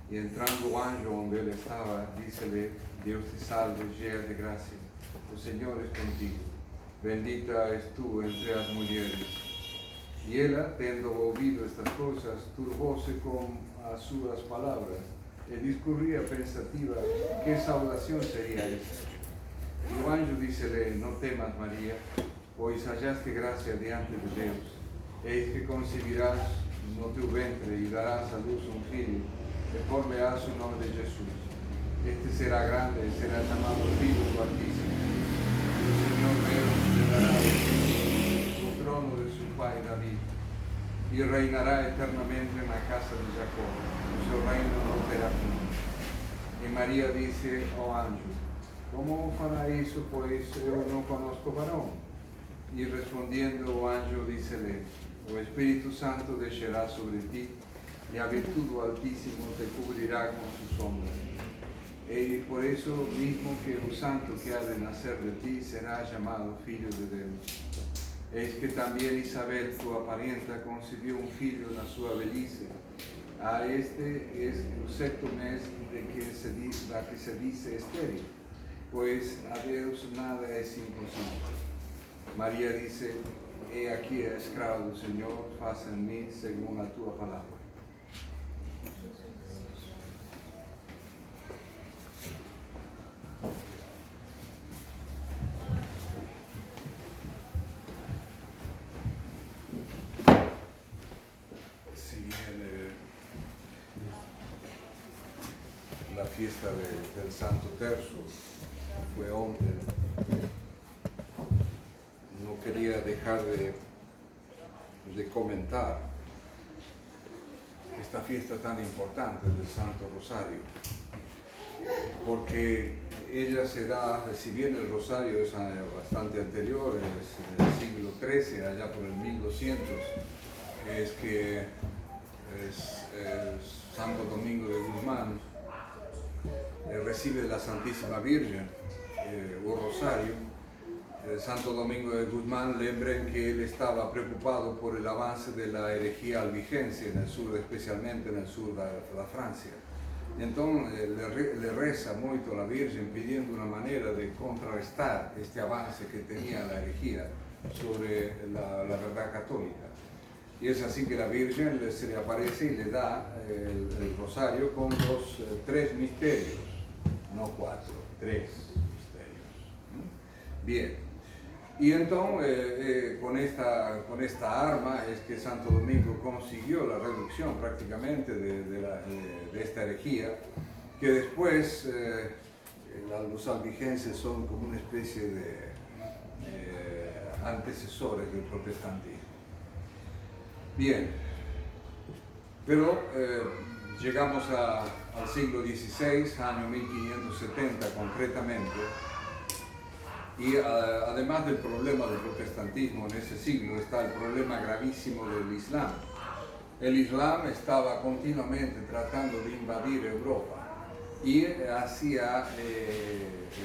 Y entrando o anjo donde él estaba, dícele: Dios te salve, llena de gracia, el Señor es contigo. Bendita es tú entre las mujeres. Y ella, tendo ouvido estas cosas, turbóse con as súas palabras, e discurría pensativa qué salvación sería esta. Y o anjo dícele: No temas, María, pois hallaste gracia diante de Deus. Eis que concebirás no teu ventre e darás a luz un filho, e porleás o nome de Jesús. Este será grande e será chamado Filho do Altísimo. Y el Señor Deus le dará el trono de su pai David, y reinará eternamente en la casa de Jacob, y su reino no terá fin. Y María dice ao anjo: ¿Cómo fará eso, pues yo no conozco varón? Y respondiendo o anjo dícele: O Espíritu Santo descerá sobre ti, y a virtud do Altísimo te cubrirá con su sombra. Y por eso mismo que el santo que ha de nacer de ti será llamado Filho de Deus. Es que también Isabel, tu aparienta, concibió un filho na sua velhice. A este es el sexto mes de que se dice estéril, pues a Deus nada es imposible. María dice: He aquí el esclavo del Señor, faça en mí según la tua palabra. Si bien la fiesta del Santo Tercio fue hombre, no quería dejar de comentar esta fiesta tan importante del Santo Rosario, porque ella se da, si bien el Rosario es bastante anterior, es del siglo XIII, allá por el 1200, es que es Santo Domingo de Guzmán recibe la Santísima Virgen o Rosario. Santo Domingo de Guzmán, lembren que él estaba preocupado por el avance de la herejía albigense en el sur, especialmente en el sur de la Francia. Entonces le reza mucho a la Virgen pidiendo una manera de contrarrestar este avance que tenía la herejía sobre la verdad católica. Y es así que la Virgen se le aparece y le da el rosario con los 3 misterios, no 4, 3 misterios. Bien. Y entonces con esta arma es que Santo Domingo consiguió la reducción prácticamente de esta herejía, que después los albigenses son como una especie de antecesores del protestantismo. Bien, pero llegamos al siglo XVI, año 1570 concretamente. Y además del problema del protestantismo en ese siglo está el problema gravísimo del Islam. El Islam estaba continuamente tratando de invadir Europa y hacía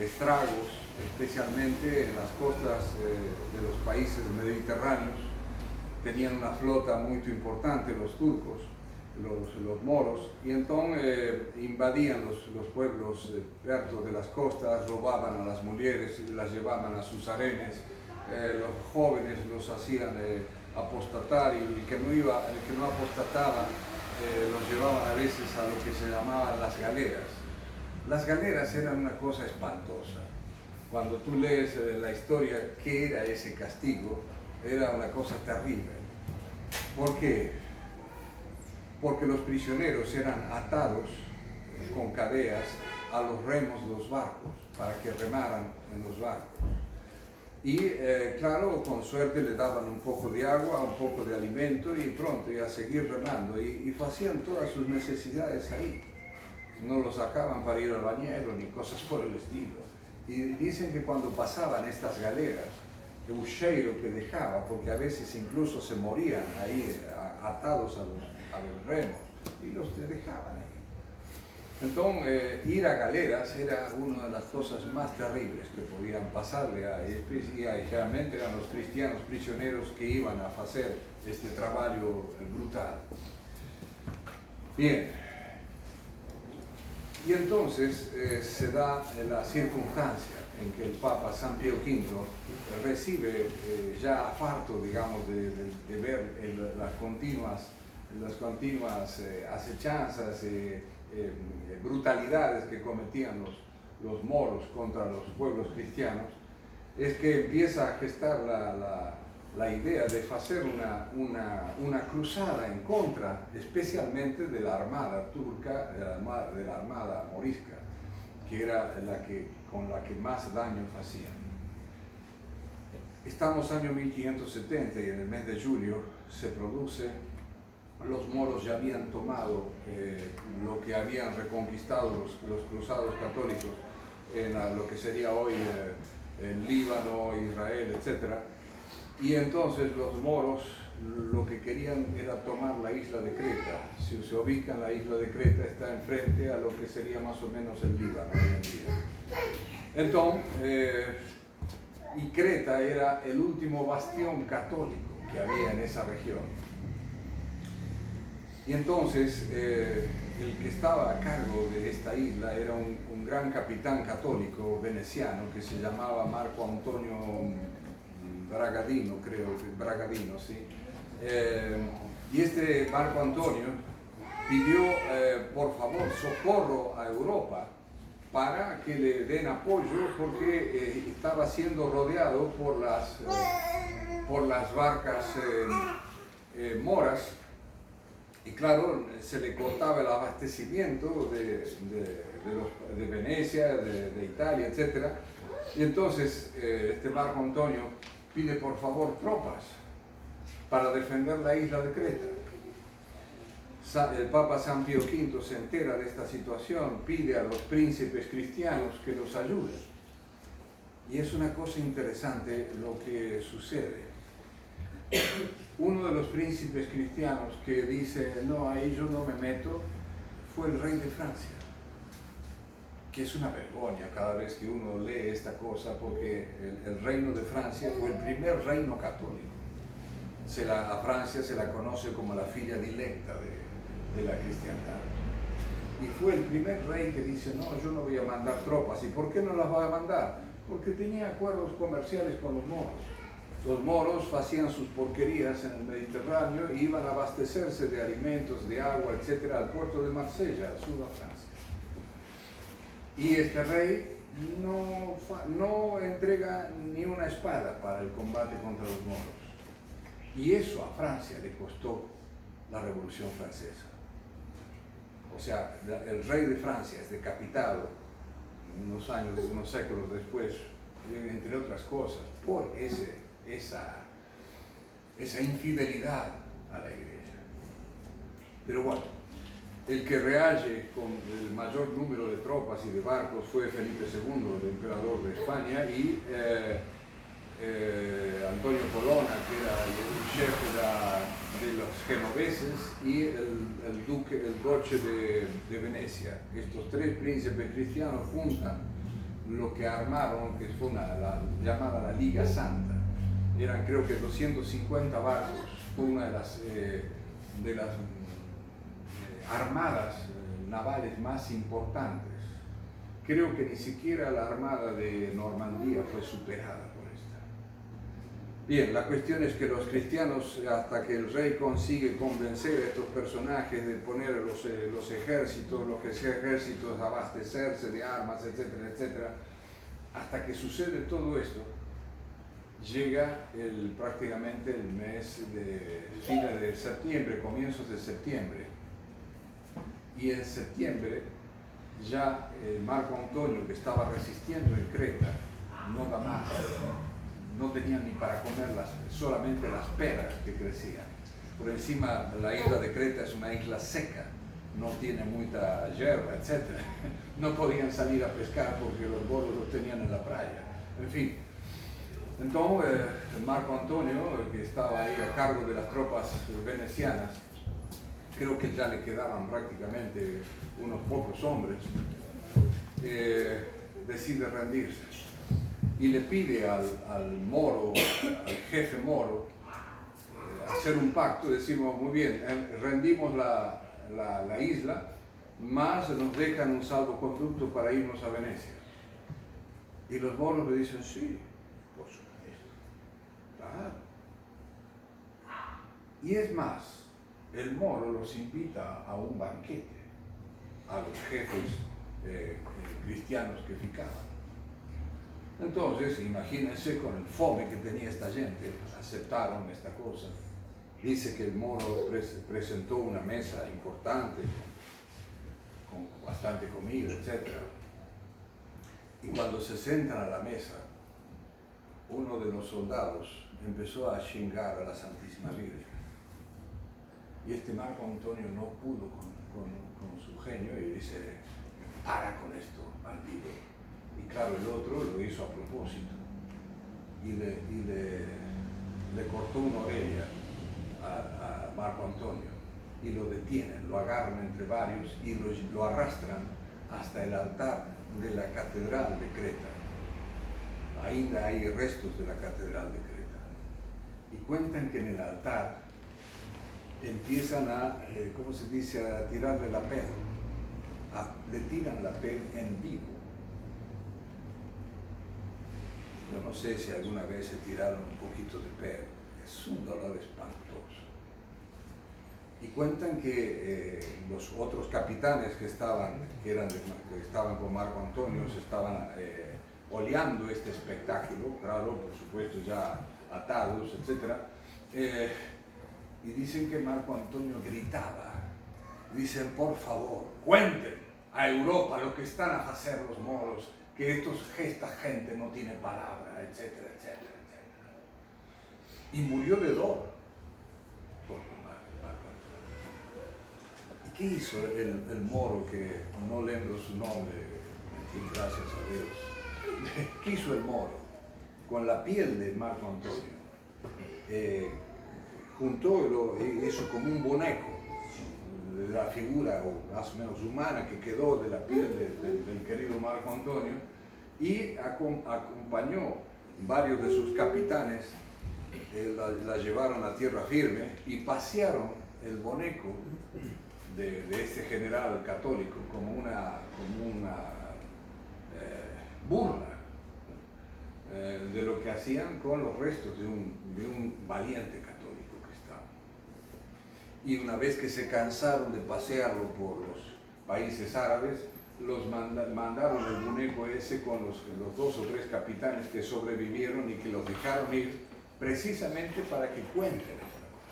estragos, especialmente en las costas de los países mediterráneos. Tenían una flota muy importante los turcos, los moros, y entonces invadían los pueblos perto de las costas, robaban a las mujeres y las llevaban a sus harenes, los jóvenes los hacían apostatar, y el que no apostataba los llevaban a veces a lo que se llamaban las galeras. Las galeras eran una cosa espantosa. Cuando tú lees la historia, ¿qué era ese castigo? Era una cosa terrible. ¿Por qué? Porque los prisioneros eran atados con cadenas a los remos de los barcos, para que remaran en los barcos. Y claro, con suerte le daban un poco de agua, un poco de alimento y pronto, y a seguir remando. Y hacían todas sus necesidades ahí. No los sacaban para ir al bañero ni cosas por el estilo. Y dicen que cuando pasaban estas galeras, el cheiro que dejaba, porque a veces incluso se morían ahí atados a los remos, y los dejaban ahí. Entonces, ir a galeras era una de las cosas más terribles que podían pasarle y generalmente eran los cristianos prisioneros que iban a hacer este trabajo brutal. Bien, Y entonces se da la circunstancia en que el Papa San Pío V recibe, ya farto, digamos, de ver las continuas acechanzas, brutalidades que cometían los moros contra los pueblos cristianos, es que empieza a gestar la idea de hacer una cruzada en contra, especialmente de la armada turca, de la armada morisca, que era con la que más daño hacían. Estamos año 1570 y en el mes de julio se produce, los moros ya habían tomado lo que habían reconquistado los cruzados católicos en lo que sería hoy el Líbano, Israel, etc. Y entonces los moros lo que querían era tomar la isla de Creta. Si se ubica en la isla de Creta, está enfrente a lo que sería más o menos el Líbano hoy en día. Entonces, y Creta era el último bastión católico que había en esa región. Y entonces el que estaba a cargo de esta isla era un gran capitán católico veneciano que se llamaba Marco Antonio Bragadino, Bragadino, sí. Y este Marco Antonio pidió por favor socorro a Europa para que le den apoyo porque estaba siendo rodeado por las barcas moras. Y claro, se le cortaba el abastecimiento de Venecia, de Italia, etc. Y entonces este Marco Antonio pide por favor tropas para defender la isla de Creta. El Papa San Pío V se entera de esta situación, pide a los príncipes cristianos que los ayuden. Y es una cosa interesante lo que sucede. Uno de los príncipes cristianos que dice, no, ahí yo no me meto, fue el rey de Francia, que es una vergüenza cada vez que uno lee esta cosa, porque el reino de Francia fue el primer reino católico. A Francia se la conoce como la filla directa de la cristiandad. Y fue el primer rey que dice, no, yo no voy a mandar tropas. ¿Y por qué no las va a mandar? Porque tenía acuerdos comerciales con los moros. Los moros hacían sus porquerías en el Mediterráneo e iban a abastecerse de alimentos, de agua, etc. al puerto de Marsella, al sur de Francia. Y este rey no entrega ni una espada para el combate contra los moros. Y eso a Francia le costó la Revolución Francesa. O sea, el rey de Francia es decapitado unos séculos después, entre otras cosas, por esa infidelidad a la Iglesia. Pero bueno, el que realle con el mayor número de tropas y de barcos fue Felipe II, el emperador de España, y Antonio Colonna, que era el jefe de los genoveses, y el duque de Venecia. Estos tres príncipes cristianos juntan lo que armaron, que fue llamada la Liga Santa. Eran creo que 250 barcos, fue una de las armadas navales más importantes. Creo que ni siquiera la armada de Normandía fue superada por esta. Bien, la cuestión es que los cristianos, hasta que el rey consigue convencer a estos personajes de poner los ejércitos, abastecerse de armas, etcétera, etcétera, hasta que sucede todo esto, llega prácticamente el mes de fines de septiembre, comienzos de septiembre. Y en septiembre ya Marco Antonio, que estaba resistiendo en Creta, no da más, no tenía ni para comer solamente las peras que crecían. Por encima, la isla de Creta es una isla seca, no tiene mucha hierba, etc. No podían salir a pescar porque los bolos los tenían en la playa. En fin, entonces Marco Antonio, que estaba ahí a cargo de las tropas venecianas, creo que ya le quedaban prácticamente unos pocos hombres, decide rendirse y le pide al moro, al jefe moro, hacer un pacto. Decimos, muy bien, rendimos la isla, más nos dejan un salvoconducto para irnos a Venecia. Y los moros le dicen, sí, por supuesto, claro. Y es más, el moro los invita a un banquete a los jefes cristianos que ficaban. Entonces, imagínense con el fome que tenía esta gente, aceptaron esta cosa. Dice que el moro presentó una mesa importante, con bastante comida, etc. Y cuando se sentan a la mesa, uno de los soldados empezó a chingar a la Santísima Virgen. Y este Marco Antonio no pudo con su genio y dice, para con esto, maldito. Y claro, el otro lo hizo a propósito y le cortó una orella a Marco Antonio y lo detienen, lo agarran entre varios y lo arrastran hasta el altar de la Catedral de Creta. Ainda hay restos de la Catedral de Creta. Y cuentan que en el altar empiezan a, ¿cómo se dice?, a tirarle la pel. Le tiran la pel en vivo. Yo no sé si alguna vez se tiraron un poquito de pel. Es un dolor espantoso. Y cuentan que los otros capitanes que estaban con Marco Antonio se estaban oleando este espectáculo, claro, por supuesto ya atados, etc. Y dicen que Marco Antonio gritaba, dicen, por favor, cuenten a Europa lo que están a hacer los moros, que esta gente no tiene palabra, etcétera, etcétera, etcétera. Y murió de dolor por Marco Antonio. ¿Y qué hizo el moro, que no lembro su nombre, gracias a Dios? ¿Qué hizo el moro? Con la piel de Marco Antonio, juntó, hizo como un boneco de la figura más o menos humana que quedó de la piel del querido Marco Antonio, y acompañó varios de sus capitanes, la llevaron a tierra firme y pasearon el boneco de este general católico como una burla de lo que hacían con los restos de un valiente católico que estaba. Y una vez que se cansaron de pasearlo por los países árabes, los mandaron el muñeco ese con los 2 o 3 capitanes que sobrevivieron y que los dejaron ir precisamente para que cuenten esta cosa.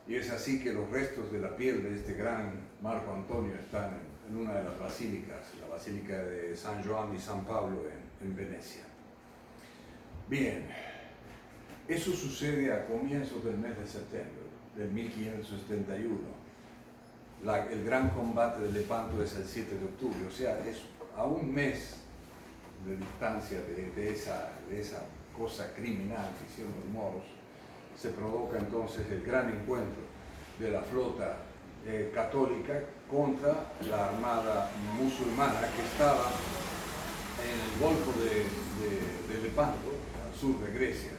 Y es así que los restos de la piel de este gran Marco Antonio están en una de las basílicas, la basílica de San Juan y San Pablo en Venecia. Bien, eso sucede a comienzos del mes de septiembre de 1571. El gran combate de Lepanto es el 7 de octubre, o sea, es a un mes de distancia de esa cosa criminal que hicieron los moros. Se provoca entonces el gran encuentro de la flota católica contra la armada musulmana que estaba en el Golfo de Lepanto, al sur de Grecia,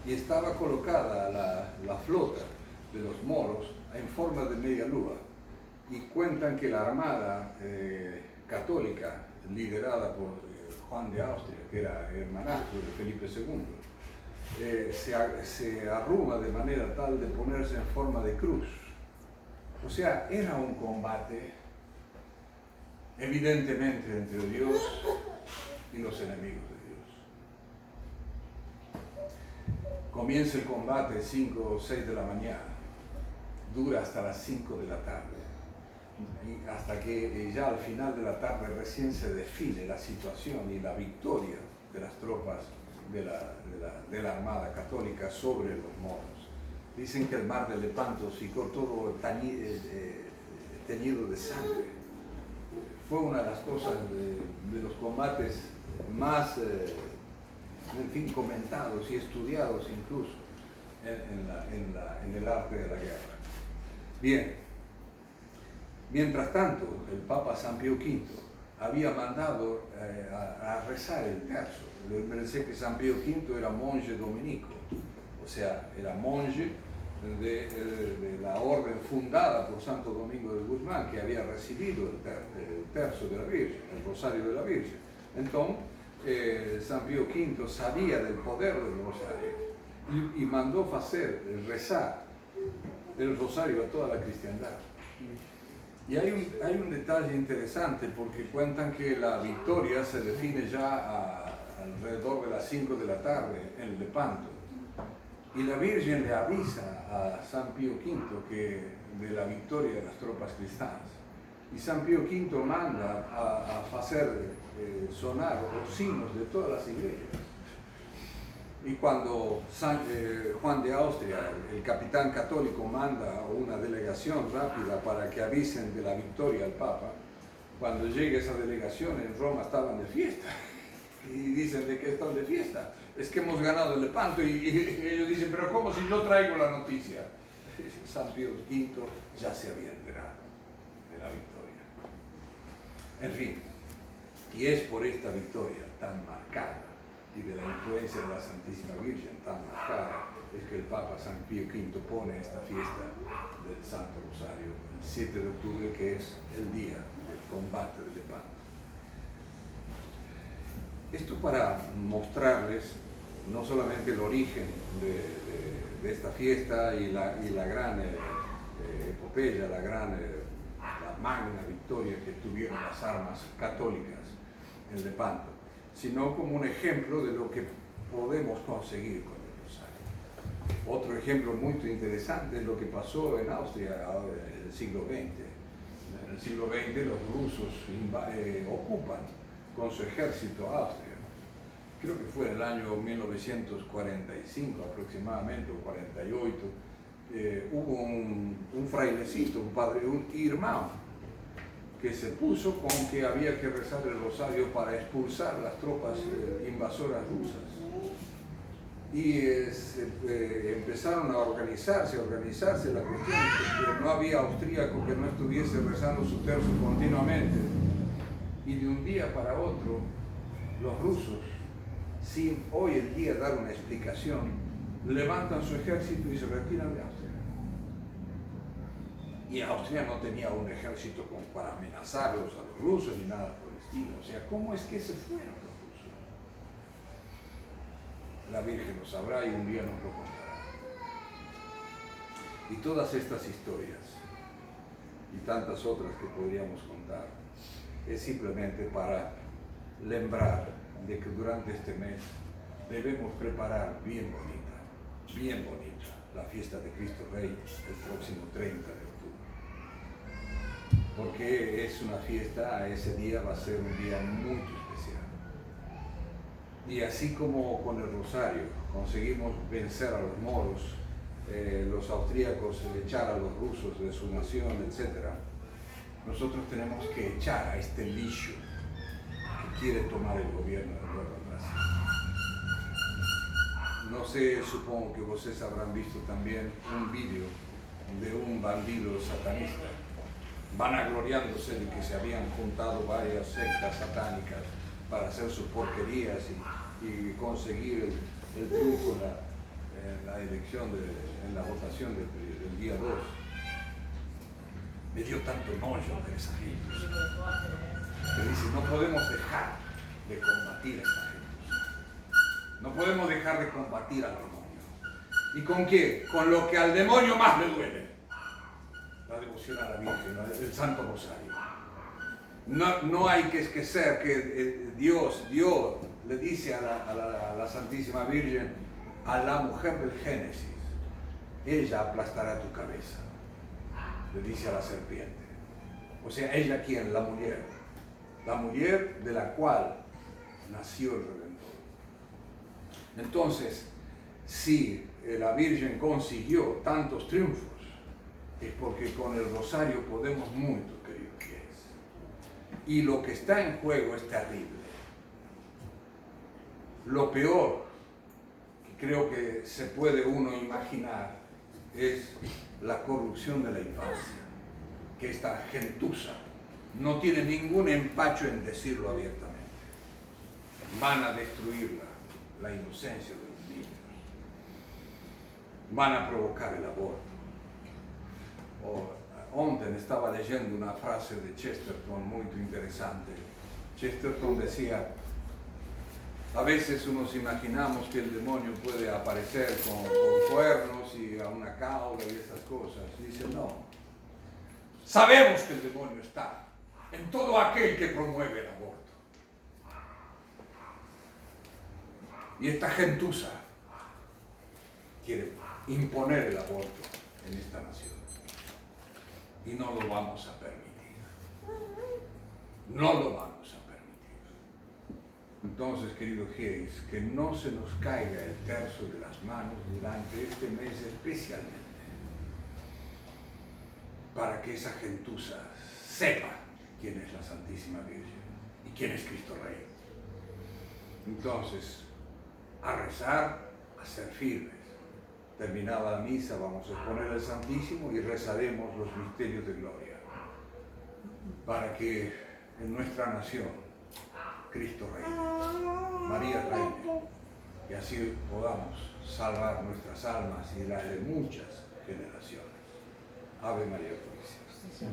y estaba colocada la flota de los moros en forma de media luna. Y cuentan que la armada católica, liderada por Juan de Austria, que era hermanastro de Felipe II, se arruma de manera tal de ponerse en forma de cruz. O sea, era un combate evidentemente entre Dios y los enemigos de Dios. Comienza el combate 5 o 6 de la mañana, dura hasta las 5 de la tarde, y hasta que ya al final de la tarde recién se define la situación y la victoria de las tropas de la Armada Católica sobre los moros. Dicen que el mar de Lepanto ficó todo teñido de sangre. Fue una de las cosas de los combates más, comentados y estudiados incluso en el arte de la guerra. Bien, mientras tanto, el Papa San Pío V había mandado a rezar el tercio. Pensé que San Pío V era monje dominico, o sea, era monje de la orden fundada por Santo Domingo de Guzmán, que había recibido el tercio de la Virgen, el rosario de la Virgen. Entonces, San Pío V sabía del poder del rosario y mandó rezar el rosario a toda la cristiandad. Y hay un detalle interesante, porque cuentan que la victoria se define ya alrededor de las 5 de la tarde en el Lepanto. Y la Virgen le avisa a San Pío V de la victoria de las tropas cristianas. Y San Pío V manda a hacer sonar los signos de todas las iglesias. Y cuando Juan de Austria, el capitán católico, manda una delegación rápida para que avisen de la victoria al Papa, cuando llega esa delegación en Roma estaban de fiesta. Y dicen, ¿de qué están de fiesta? Es que hemos ganado el Lepanto. Y ellos dicen, pero ¿cómo si yo traigo la noticia? San Pío V ya se había enterado de la victoria. En fin, y es por esta victoria tan marcada y de la influencia de la Santísima Virgen tan marcada, es que el Papa San Pío V pone esta fiesta del Santo Rosario el 7 de octubre, que es el día del combate del Lepanto. Esto para mostrarles no solamente el origen de esta fiesta y la gran epopeya, la magna victoria que tuvieron las armas católicas en Lepanto, sino como un ejemplo de lo que podemos conseguir con el rosario. Otro ejemplo muy interesante es lo que pasó en Austria en el siglo XX. En el siglo XX los rusos ocupan con su ejército Austria. Creo que fue en el año 1945 aproximadamente, o 48, hubo un frailecito, un hermano, que se puso con que había que rezar el rosario para expulsar las tropas invasoras rusas. Y empezaron a organizarse. La cuestión es que no había austríaco que no estuviese rezando su tercio continuamente. Y de un día para otro, los rusos, sin hoy en día dar una explicación, levantan su ejército y se retiran de Austria. Y Austria no tenía un ejército para amenazarlos a los rusos ni nada por el estilo. O sea, ¿cómo es que se fueron los rusos? La Virgen lo sabrá y un día nos lo contará. Y todas estas historias y tantas otras que podríamos contar es simplemente para lembrar de que durante este mes debemos preparar bien bonita la fiesta de Cristo Rey el próximo 30 de octubre. Porque es una fiesta, ese día va a ser un día muy especial. Y así como con el rosario conseguimos vencer a los moros, los austríacos, echar a los rusos de su nación, etc., nosotros tenemos que echar a este lixo que quiere tomar el gobierno de Nueva Brasil. No sé, supongo que ustedes habrán visto también un vídeo de un bandido satanista vanagloriándose de que se habían juntado varias sectas satánicas para hacer sus porquerías y conseguir el triunfo en la elección, en la votación del día 2. Me dio tanto enojo de esa gente. Que dice, no podemos dejar de combatir a esta gente. No podemos dejar de combatir al demonio. ¿Y con qué? Con lo que al demonio más le duele. La devoción a la Virgen, el Santo Rosario. No hay que esquecer que Dios le dice a la Santísima Virgen, a la mujer del Génesis, ella aplastará tu cabeza. Le dice a la serpiente. O sea, ella ¿quién? La mujer de la cual nació el Redentor. Entonces, si la Virgen consiguió tantos triunfos, es porque con el rosario podemos mucho, queridos fieles. Y lo que está en juego es terrible. Lo peor que creo que se puede uno imaginar es la corrupción de la infancia, que esta gentuza no tiene ningún empacho en decirlo abiertamente. Van a destruir la inocencia de los niños. van a provocar el aborto. Ontem estaba leyendo una frase de Chesterton muy interesante. Chesterton decía: a veces nos imaginamos que el demonio puede aparecer con cuernos y a una cauda y esas cosas. Y dice: no, sabemos que el demonio está en todo aquel que promueve el aborto. Y esta gentuza quiere imponer el aborto en esta nación. Y no lo vamos a permitir. No lo vamos a permitir. Entonces, querido Hayes, que no se nos caiga el tercio de las manos durante este mes especialmente, para que esa gentuza sepa quién es la Santísima Virgen y quién es Cristo Rey. Entonces, a rezar, a ser firmes. Terminada la misa, vamos a exponer al Santísimo y rezaremos los misterios de gloria, para que en nuestra nación Cristo reine, María reine, y así podamos salvar nuestras almas y la de muchas generaciones. Ave María Purísima.